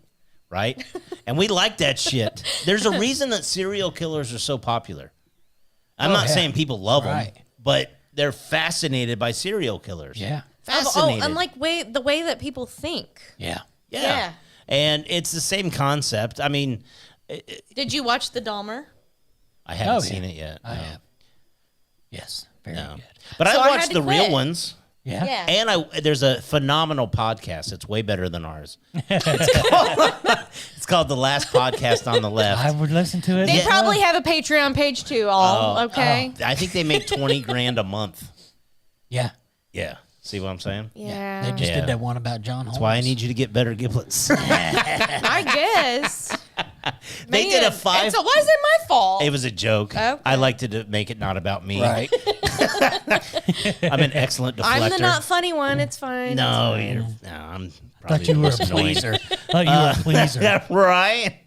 right? And we like that shit. There's a reason that serial killers are so popular. I'm not yeah. saying people love Right. them, but they're fascinated by serial killers. Yeah. Fascinated. and like the way that people think. Yeah. yeah. Yeah. And it's the same concept. I mean, Did you watch the Dahmer? I haven't Oh, seen yeah. it yet. I no. have. Yes. Very No. good. But So I I watched had to the real quit. ones. Yeah. Yeah. And there's a phenomenal podcast. It's way better than ours. It's called The Last Podcast on the Left. I would listen to it. They as probably well. have a Patreon page too, all okay? I think they make $20,000 a month. Yeah. Yeah. See what I'm saying? Yeah. They just Yeah. did that one about John Holmes. That's why I need you to get better giblets. I guess. They did a Man, five. and so why is it my fault? It was a joke. Okay. I like to make it not about me. Right. I'm an excellent deflector. I'm the not funny one. It's fine. No, I'm probably Thought you the were a most annoying. pleaser. Thought you were a pleaser. Yeah, right.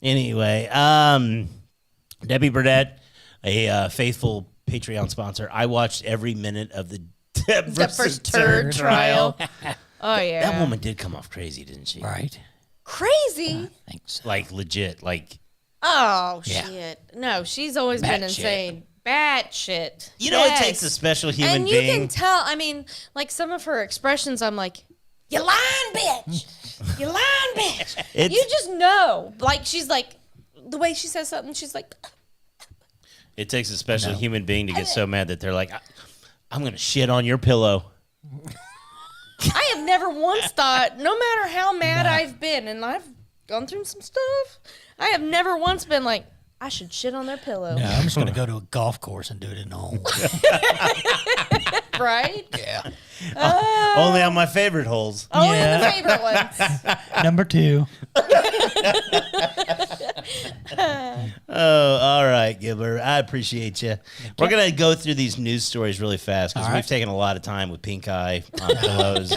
Anyway, Debbie Burdett, a faithful Patreon sponsor. I watched every minute of the Deb The versus first Turd turd trial. Oh yeah. That woman did come off crazy, didn't she? Right. Crazy. Thanks. Like legit, like Oh, Yeah. shit. No, she's always been Bat shit. insane. Bat shit. You know, it takes a special human and you being. can tell, I mean, like some of her expressions, I'm like, you lying bitch. You lying bitch. It's- You just know. Like, she's like, the way she says something, she's like, It takes a special human being to get so mad that they're like, I'm going to shit on your pillow. I have never once thought, no matter how mad I've been, and I've gone through some stuff, I have never once been like, I should shit on their pillow. No, I'm just going to go to a golf course and do it in the home. Right? Yeah. Only on my favorite holes. Only Yeah. the favorite ones. Number 2. Oh, all right, Gilbert. I appreciate you. We're going to go through these news stories really fast because All we've right. taken a lot of time with pink eye on pillows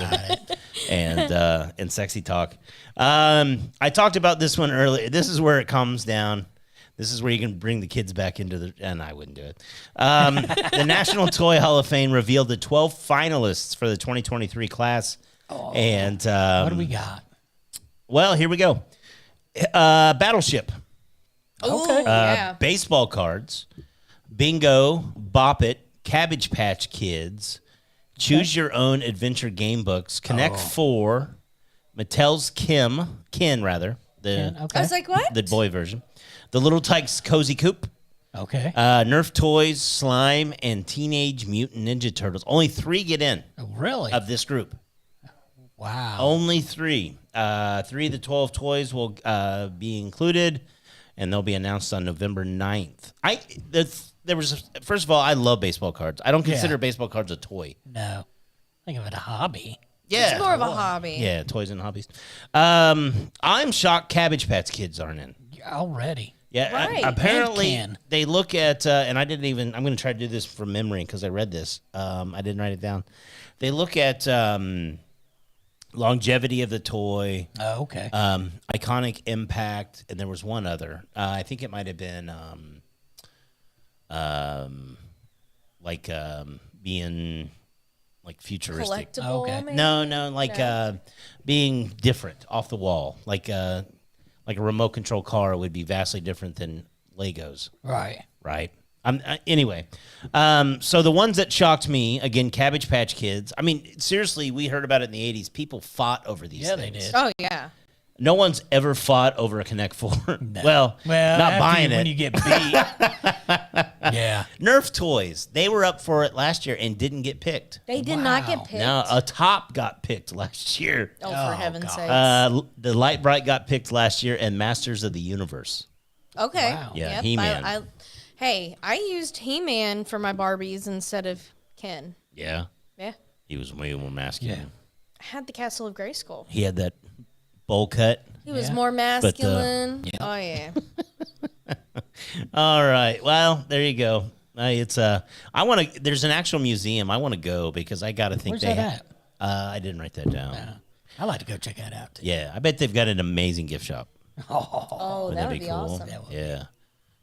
and sexy talk. I talked about this one earlier. This is where it comes down. This is where you can bring the kids back into the, and I wouldn't do it. The National Toy Hall of Fame revealed the 12 finalists for the 2023 class. And What do we got? well, here we go. Battleship. Okay. Yeah. Baseball cards, bingo, bop it, Cabbage Patch Kids, choose your own adventure game books, Connect 4, Mattel's Ken rather, the Okay. I was like, what? the boy version, the Little Tykes Cozy Coop, Okay. Nerf Toys, Slime, and Teenage Mutant Ninja Turtles. Only 3 get in Oh, really? of this group. Wow. Only 3. 3 of the 12 toys will be included, and they'll be announced on November 9th. First of all, I love baseball cards. I don't consider Yeah. baseball cards a toy. No. Think of it a hobby. Yeah. It's more of a hobby. Yeah, toys and hobbies. I'm shocked Cabbage Patch Kids aren't in. Already. Yeah, Right. apparently And Ken. they look at, and I didn't even, I'm going to try to do this from memory because I read this. I didn't write it down. They look at longevity of the toy, Oh, okay. iconic impact, and there was one other. I think it might have been being like futuristic. Collectible, Okay. maybe? No, like being different, off the wall, like a remote control car would be vastly different than Legos, right. right? Anyway, so the ones that shocked me again, Cabbage Patch Kids. I mean, seriously, we heard about it in the '80s. People fought over these. Yeah, things. they did. Oh, yeah. No one's ever fought over a Connect 4. Well, not after buying when it. you get beat. Yeah. Nerf toys. They were up for it last year and didn't get picked. They did not Wow. get picked. No, a top got picked last year. Oh, Oh, for heaven's God. sake. The Light Bright got picked last year, and Masters of the Universe. Okay. Wow. Yeah, Yep. He-Man. Hey, I used He-Man for my Barbies instead of Ken. Yeah, Yeah. he was way more masculine. Yeah. I had the Castle of Grayskull. He had that bowl cut. He was Yeah. more masculine. yeah. Oh, yeah. All right. Well, there you go. It's I want to. There's an actual museum. I want to go because I got to think Where's they. that at? I didn't write that down. I'd like to go check that out. Too. Yeah, I bet they've got an amazing gift shop. Oh, Wouldn't that would be cool? awesome. Yeah,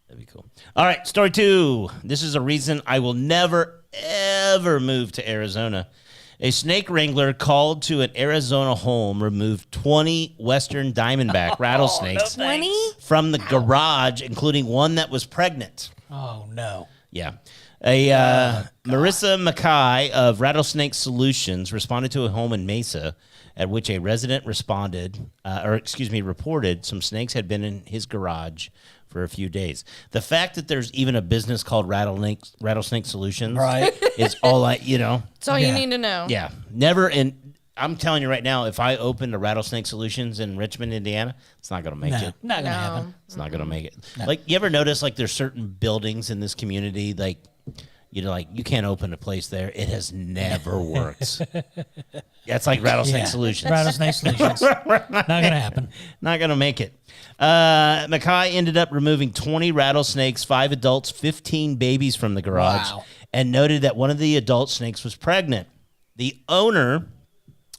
that'd be cool. All right, story 2. This is a reason I will never, ever move to Arizona. A snake wrangler called to an Arizona home removed 20 western diamondback rattlesnakes 20? from the garage, including one that was pregnant. Oh, no. Yeah. Marissa Mackay of Rattlesnake Solutions responded to a home in Mesa at which a resident reported some snakes had been in his garage for a few days. The fact that there's even a business called Rattlesnake Solutions Right. is all That's all you Yeah. need to know. yeah, never. And I'm telling you right now, if I opened a Rattlesnake Solutions in Richmond, Indiana, it's not going to make No, it. not going to No. happen. It's not going to make it. Like, you ever notice, like, there's certain buildings in this community, like, you can't open a place there. It has never worked. That's like Rattlesnake Yeah. Solutions. Rattlesnake Solutions. Not going to happen. Not going to make it. Mackay ended up removing 20 rattlesnakes, 5 adults, 15 babies from the garage, Wow. and noted that one of the adult snakes was pregnant. The owner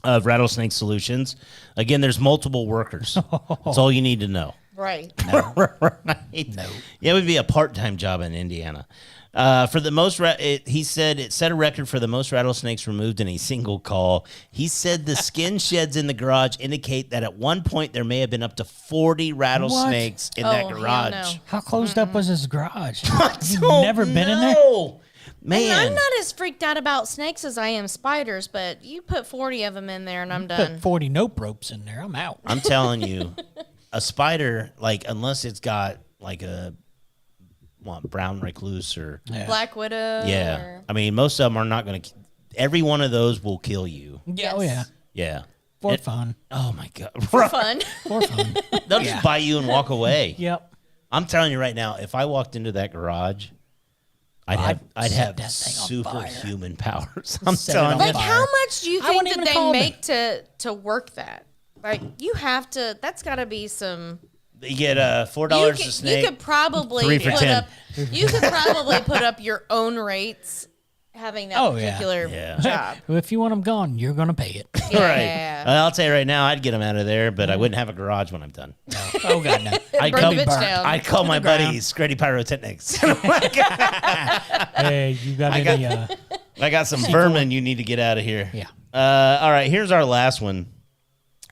of Rattlesnake Solutions, again, there's multiple workers. That's all you need to know. Right. Right. No. Yeah, it would be a part-time job in Indiana. For the most, he said it set a record for the most rattlesnakes removed in a single call. He said the skin sheds in the garage indicate that at one point there may have been up to 40 rattlesnakes in that Oh, hell garage. no. How closed up was his garage? You've don't never been in there? know. And Man, I'm not as freaked out about snakes as I am spiders, but you put 40 of them in there and I'm Put done. 40 nope ropes in there. I'm out. I'm telling you, a spider, like, unless it's got like a brown recluse or Yeah. Black Widow. yeah. Or, I mean, most of them are not going to. Every one of those will kill you. Yeah, oh yeah. Yeah. For It- fun. Oh my god. for fun. For fun. They'll Yeah. just bite you and walk away. Yep. I'm telling you right now, if I walked into that garage, I'd I'd have set that thing on fire. superhuman powers. I'm Set it telling on you. Like, fire. how much do you I think wouldn't that even they call make to work that? Like, you have to. That's got to be some. You get $4 You a could, snake. you could probably 3 for put 10. up. You could probably put up your own rates, having that Oh, yeah. particular Yeah. job. Well, if you want them gone, you're going to pay it. Yeah. Right. I'll tell you right now, I'd get them out of there, but I wouldn't have a garage when I'm done. Oh, God, no. I'd Burn call, the bitch burnt. down. I'd call my ground. buddies, Screddy Pyrotechnics. Hey, you got I any... I got some vermin you need to get out of here. Yeah. All right, here's our last one.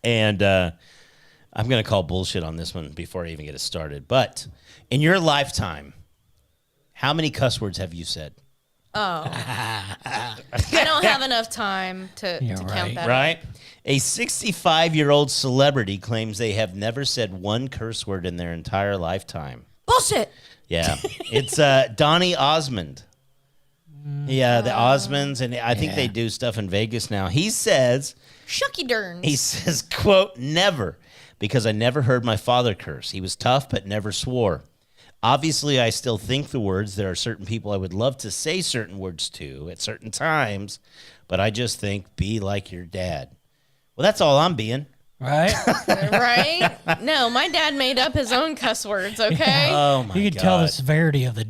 And I'm going to call bullshit on this one before I even get it started. But in your lifetime, how many cuss words have you said? I don't have enough time to You're count right. that. Right? A 65-year-old celebrity claims they have never said one curse word in their entire lifetime. Bullshit. Yeah. It's Donny Osmond. Yeah, the Osmonds, and I think Yeah. they do stuff in Vegas now. He says, Shucky Derns. quote, never, because I never heard my father curse. He was tough, but never swore. Obviously, I still think the words. There are certain people I would love to say certain words to at certain times, but I just think, be like your dad. Well, that's all I'm being. Right? Right? No, my dad made up his own cuss words, okay? Oh, my God. You could tell the severity of the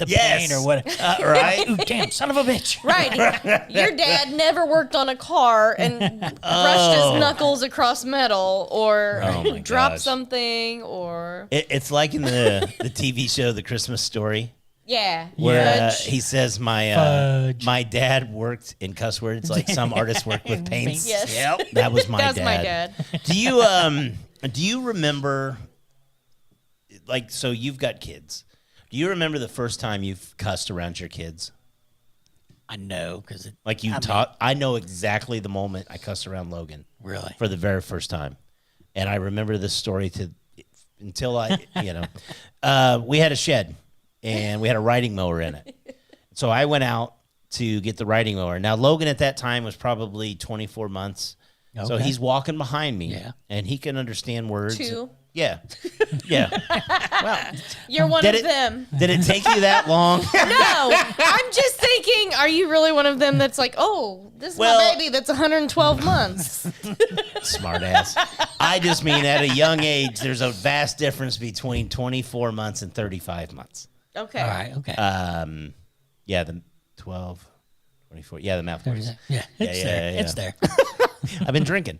Yes. pain or what. Right? Ooh, damn, son of a bitch. Right. Your dad never worked on a car and brushed his knuckles across metal or Oh, my dropped gosh. something or. It's like in the TV show, The Christmas Story, Yeah. where Fudge. he says Fudge. my dad worked in cuss words like some artists work with paints. Yes. Yep. That was my That's dad. my dad. Do you remember, like, so you've got kids. Do you remember the first time you've cussed around your kids? I know, because Like you taught, I know exactly the moment I cussed around Logan really. for the very first time. And I remember this story until I, we had a shed and we had a riding mower in it. So I went out to get the riding mower. Now, Logan at that time was probably 24 months. So Okay. he's walking behind me Yeah. and he can understand words. 2. Yeah. Yeah. Well, You're one Did of it- them. did it take you that long? No, I'm just thinking, are you really one of them that's like, oh, this is Well- my baby that's 112 months? Smart ass. I just mean at a young age, there's a vast difference between 24 months and 35 months. Okay. All right, okay. Yeah, the 12, 24. Yeah, the math works. Yeah, it's yeah, there. yeah. It's there. I've been drinking.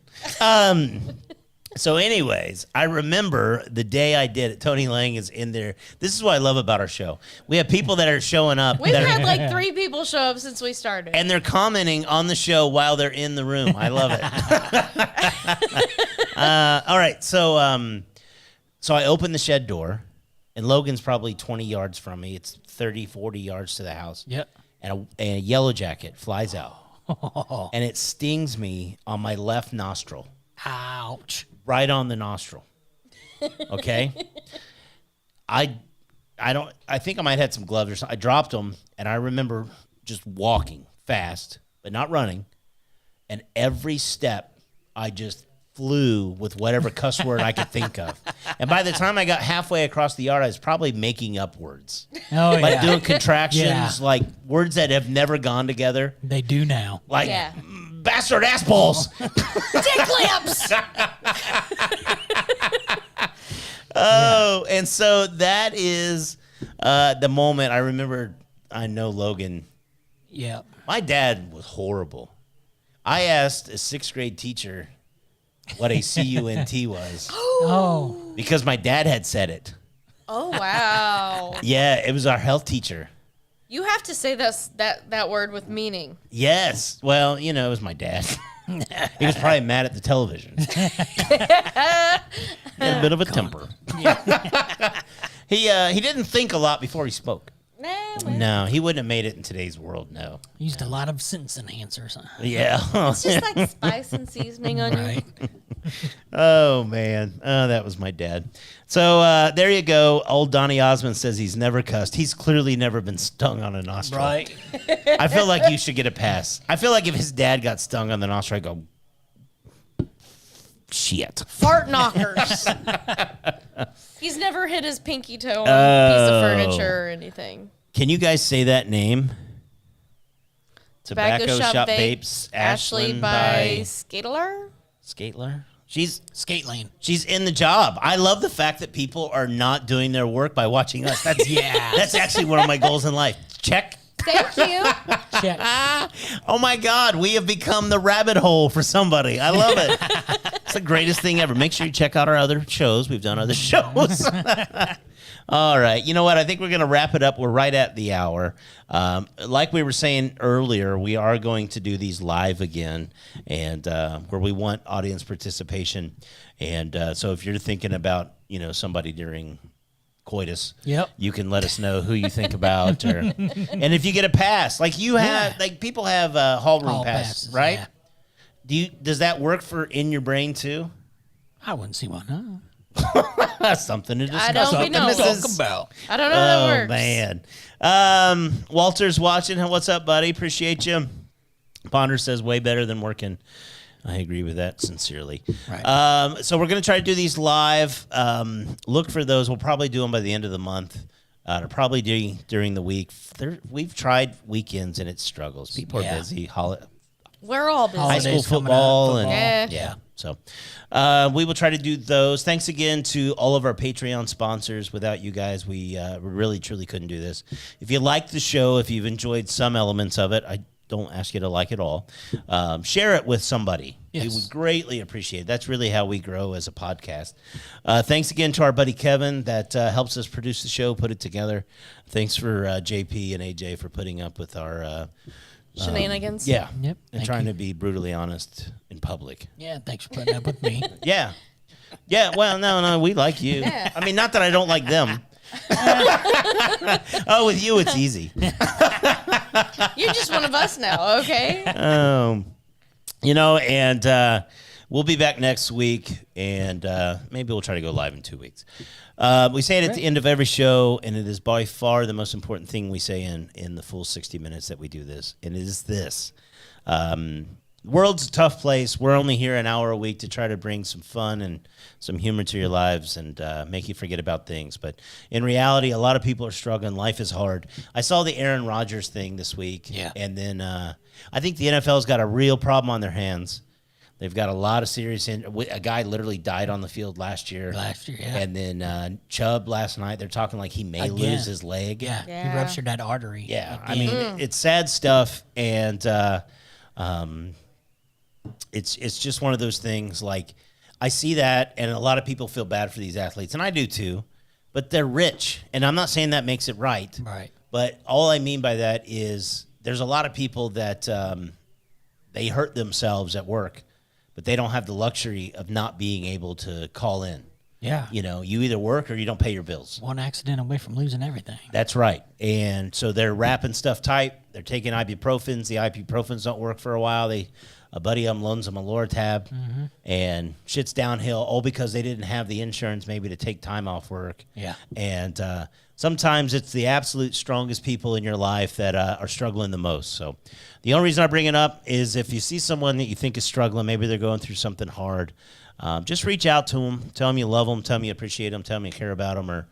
So anyways, I remember the day I did it. Tony Lang is in there. This is what I love about our show. We have people that are showing up We've that are- had like 3 people show up since we started. and they're commenting on the show while they're in the room. I love it. All right, so I open the shed door, and Logan's probably 20 yards from me. It's 30, 40 yards to the house. Yep. And a yellow jacket flies out, and it stings me on my left nostril, Ouch. right on the nostril. Okay? I think I might have had some gloves or something. I dropped them, and I remember just walking fast, but not running. And every step, I just flew with whatever cuss word I could think of. And by the time I got halfway across the yard, I was probably making up words. Oh, Like yeah. doing contractions, Yeah. like words that have never gone together. They do now. Like Yeah. bastard ass balls. Dick lips! Oh, and so that is the moment I remember. I know Logan. Yep. My dad was horrible. I asked a 6th grade teacher what a CUNT was. Oh. because my dad had said it. Oh, wow. Yeah, it was our health teacher. You have to say that word with meaning. Yes. Well, it was my dad. He was probably mad at the television. He had a bit of a temper. He didn't think a lot before he spoke. Nah, well, No, he wouldn't have made it in today's world, no. Used a lot of sentence enhancers. Yeah. it's just like spice and seasoning on Right. Oh, man. Oh, that was my dad. So there you go. Old Donnie Osmond says he's never cussed. He's clearly never been stung on a nostril. Right. I feel like you should get a pass. I feel like if his dad got stung on the nostril, I'd go, shit. you. Fart knockers. He's never hit his pinky toe on a piece of furniture or anything. Can you guys say that name? Tobacco Shop Vapes. Ashley by Skatler? Skatler? She's Skate lane. in the job. I love the fact that people are not doing their work by watching us. That's That's actually one of my goals in life. Check. Thank you. Check. Oh my God, we have become the rabbit hole for somebody. I love it. It's the greatest thing ever. Make sure you check out our other shows. We've done other shows. All right. You know what? I think we're going to wrap it up. We're right at the hour. Like we were saying earlier, we are going to do these live again, and where we want audience participation. And so if you're thinking about, somebody during coitus, Yep. you can let us know who you think about, and if you get a pass, like you have, like people have hall room Hall passes, passes, right? yeah. Does that work for in your brain too? I wouldn't see why not. That's something to discuss. I don't with know. the Talk missus. about. I don't know how that Oh works. man, Walter's watching. What's up, buddy? Appreciate you. Ponder says way better than working. I agree with that sincerely. Right. So we're going to try to do these live. Look for those. We'll probably do them by the end of the month. Probably during the week. We've tried weekends and it struggles. People are busy. We're all busy. High Holidays school coming up, football and football. yeah. So we will try to do those. Thanks again to all of our Patreon sponsors. Without you guys, we really truly couldn't do this. If you like the show, if you've enjoyed some elements of it, I don't ask you to like it all. Share it with somebody. Yes. We would greatly appreciate it. That's really how we grow as a podcast. Thanks again to our buddy Kevin that helps us produce the show, put it together. Thanks for JP and AJ for putting up with our Shenanigans. yeah. Yep. And Thank trying you. to be brutally honest in public. Yeah, thanks for putting up with me. Yeah. Yeah, well, no, we like you. Yeah. I mean, not that I don't like them. Oh, with you, it's easy. You're just one of us now, okay? And we'll be back next week, and maybe we'll try to go live in 2 weeks. We say it at the end of every show, and it is by far the most important thing we say in the full 60 minutes that we do this, and it is this. World's a tough place. We're only here an hour a week to try to bring some fun and some humor to your lives and make you forget about things. But in reality, a lot of people are struggling. Life is hard. I saw the Aaron Rodgers thing this week. Yeah. And then I think the NFL's got a real problem on their hands. They've got a lot of serious a guy literally died on the field last year. Yeah. And then Chubb last night, they're talking like he may Again. lose his leg. Yeah, Yeah. he ruptured that artery. Yeah, I again. mean, it's sad stuff, and it's just one of those things. Like, I see that, and a lot of people feel bad for these athletes, and I do too. But they're rich, and I'm not saying that makes it right. Right. But all I mean by that is there's a lot of people that they hurt themselves at work, but they don't have the luxury of not being able to call in. Yeah. You either work or you don't pay your bills. One accident away from losing everything. That's right. And so they're wrapping stuff tight. They're taking ibuprofens. The ibuprofens don't work for a while. A buddy of them loans them a Lortab, and shit's downhill, all because they didn't have the insurance maybe to take time off work. Yeah. And sometimes it's the absolute strongest people in your life that are struggling the most. So the only reason I bring it up is if you see someone that you think is struggling, maybe they're going through something hard, just reach out to them. Tell them you love them. Tell them you appreciate them. Tell them you care about them, or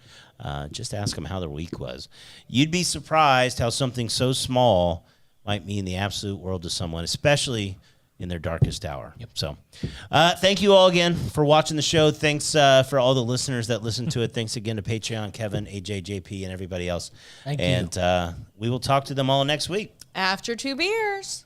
just ask them how their week was. You'd be surprised how something so small might mean the absolute world to someone, especially in their darkest hour. Yep. So thank you all again for watching the show. Thanks for all the listeners that listen to it. Thanks again to Patreon, Kevin, AJ, JP, and everybody else. Thank you. And we will talk to them all next week. After 2 beers.